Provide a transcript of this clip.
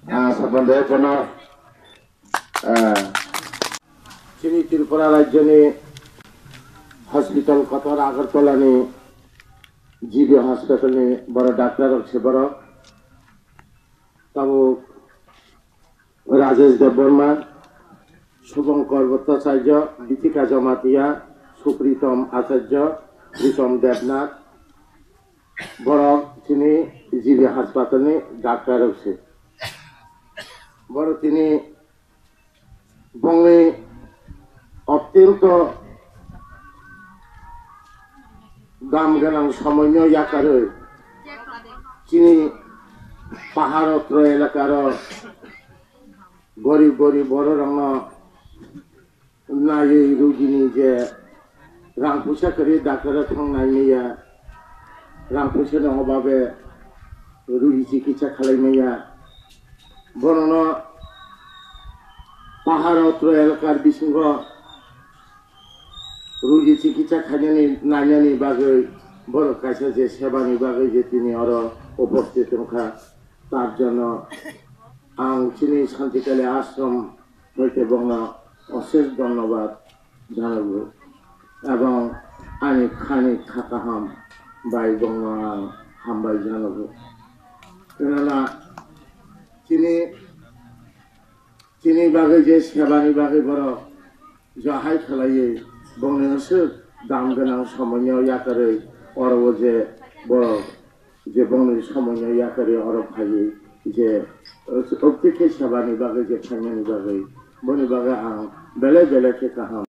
Sabanda kono sini Tripura राज्य ni hospital kotor Agartala ni GB hospital ni boro doctor আছে boro তাও রাজেশ দেববর্মা শুভঙ্কর ভট্টাচার্য দীপিকা জমাতিয়া সুপ্রীতম আচার্য প্রীতম দেবনাথ বড় তিনি জিবি হাসপাতালে ডাক্তার আছে বড় তিনি বঙ্গে অত্যন্ত দাম গেলাম সময় আকারে তিনি পাহাড়ত্র এলাকার গরিব গরিব বড় রঙ নাই রোগীনি যে রাং পয়সা করে ডাক্তার থানায় নিয়ে রাং পয়সা অভাবে রোগী চিকিৎসা খালাইনাया বরণ পাহাড়ত্র এলাকার বিসঙ্গ রোগী চিকিৎসা খাইনানি নাইনানি বাগै বড় কাছে যে সেবানি বাগै যে তিনি আরো উপস্থিত থাকা তার জন্য आं चिनी शांतिकाली आश्रम हईते बंगा अशेष धन्यवाद जानाबो एवं आंनि खानि थाका हाम बाय बंगा हामबाय जानाबो केनना चिनी बागै जे सेबानि बागै बड़ जाहाय खालायो बंगायावसो दाम गोनां समययाव याकारै अरबो जे बड़ जे बंगनि समययाव याकारै अरब फायो जे अक्तिके सेबानि बागै जे थांनायनि बागै बनि बागै आं बेले बेले के कहा